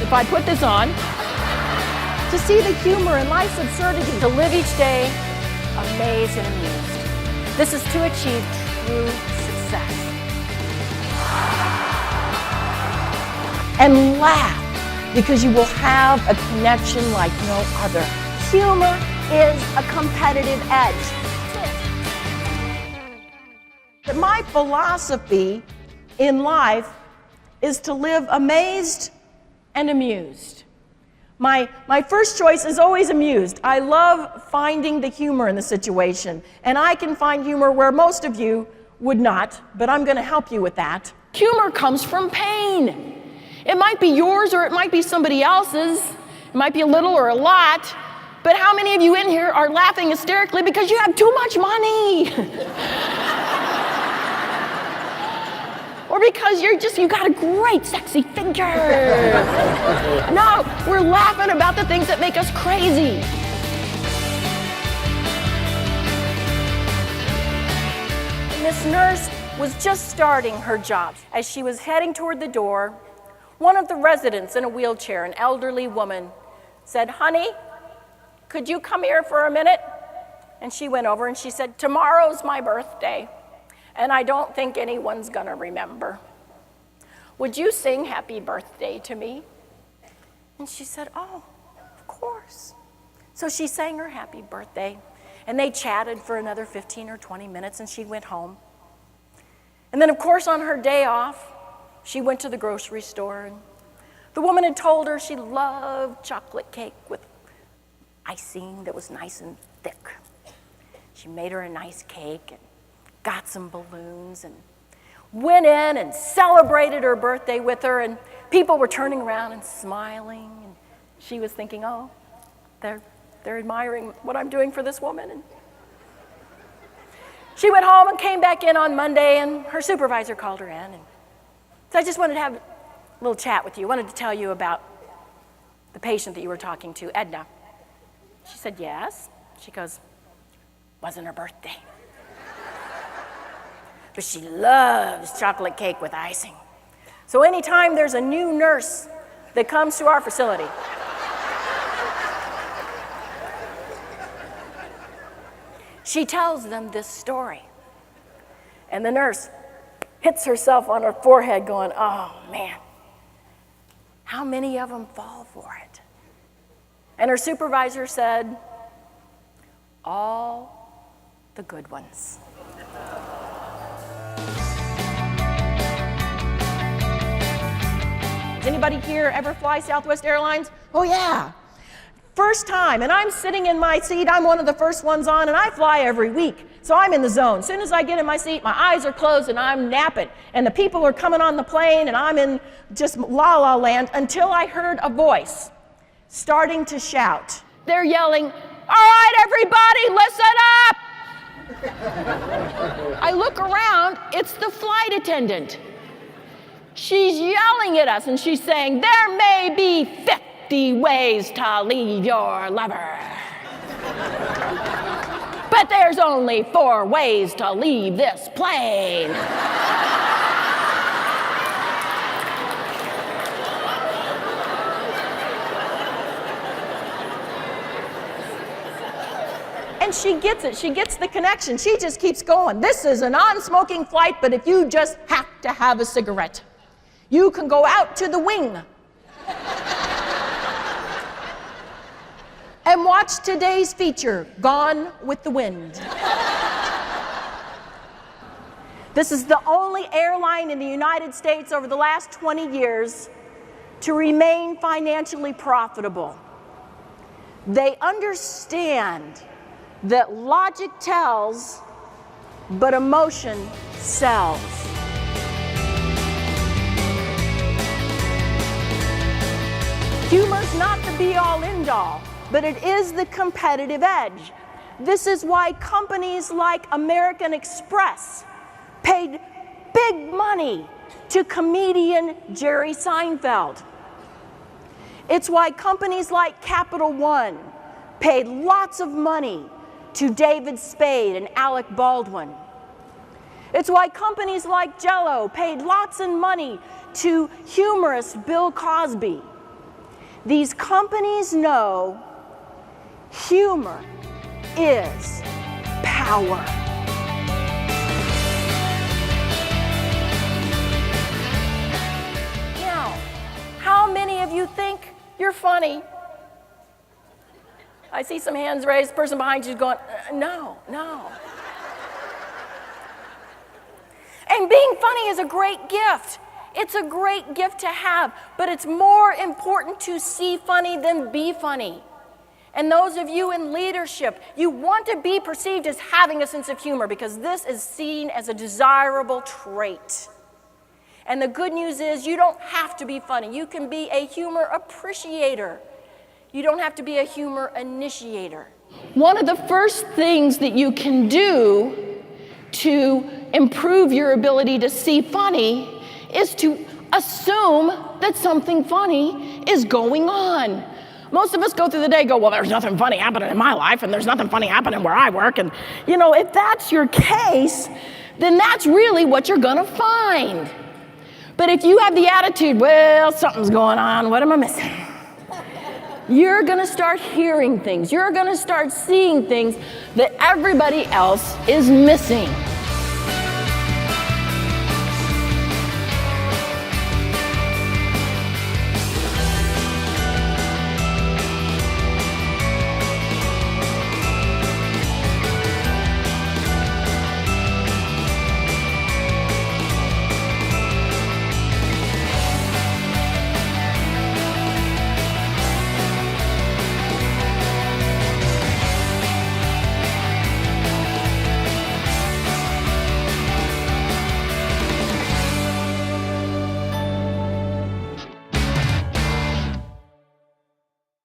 if I put this on, to see the humor in life's absurdity, to live each day amazed and amused. This is to achieve true success. And laugh, because you will have a connection like no other. Humor is a competitive edge. My philosophy in life is to live amazed and amused. My first choice is always amused. I love finding the humor in the situation, and I can find humor where most of you would not, but I'm going to help you with that. Humor comes from pain. It might be yours or it might be somebody else's. It might be a little or a lot, but how many of you in here are laughing hysterically because you have too much money? Or because you got a great sexy figure. No, we're laughing about the things that make us crazy. And this nurse was just starting her job. As she was heading toward the door, one of the residents in a wheelchair, an elderly woman, said, "Honey, could you come here for a minute?" And she went over and she said, "Tomorrow's my birthday, and I don't think anyone's gonna remember. Would you sing happy birthday to me?" And she said, "Oh, of course." So she sang her happy birthday, and they chatted for another 15 or 20 minutes, and she went home. And then, of course, on her day off, she went to the grocery store, and the woman had told her she loved chocolate cake with icing that was nice and thick. She made her a nice cake and got some balloons and went in and celebrated her birthday with her, and people were turning around and smiling, and she was thinking, oh, they're admiring what I'm doing for this woman. And she went home and came back in on Monday, and her supervisor called her in. And so I just wanted to have a little chat with you. I wanted to tell you about the patient that you were talking to, Edna. She said, yes. She goes, wasn't her birthday. But she loves chocolate cake with icing. So anytime there's a new nurse that comes to our facility, she tells them this story. And the nurse hits herself on her forehead going, oh man, how many of them fall for it? And her supervisor said, all the good ones. Does anybody here ever fly Southwest Airlines? Oh yeah. First time, and I'm sitting in my seat, I'm one of the first ones on, and I fly every week, so I'm in the zone. As soon as I get in my seat, my eyes are closed and I'm napping, and the people are coming on the plane, and I'm in just la-la land until I heard a voice starting to shout. They're yelling, all right, everybody, listen up! I look around, it's the flight attendant. She's yelling at us, and she's saying, there may be 50 ways to leave your lover. But there's only 4 ways to leave this plane. And she gets it. She gets the connection. She just keeps going. This is a non-smoking flight, but if you just have to have a cigarette, you can go out to the wing and watch today's feature, Gone with the Wind. This is the only airline in the United States over the last 20 years to remain financially profitable. They understand that logic tells, but emotion sells. Humor's not the be-all, end-all, but it is the competitive edge. This is why companies like American Express paid big money to comedian Jerry Seinfeld. It's why companies like Capital One paid lots of money to David Spade and Alec Baldwin. It's why companies like Jell-O paid lots of money to humorist Bill Cosby. These companies know humor is power. Now, how many of you think you're funny? I see some hands raised. The person behind you is going, no. And being funny is a great gift. It's a great gift to have, but it's more important to see funny than be funny. And those of you in leadership, you want to be perceived as having a sense of humor because this is seen as a desirable trait. And the good news is you don't have to be funny. You can be a humor appreciator. You don't have to be a humor initiator. One of the first things that you can do to improve your ability to see funny is to assume that something funny is going on. Most of us go through the day go, well, there's nothing funny happening in my life, and there's nothing funny happening where I work. And, if that's your case, then that's really what you're going to find. But if you have the attitude, well, something's going on, what am I missing? You're going to start hearing things. You're going to start seeing things that everybody else is missing.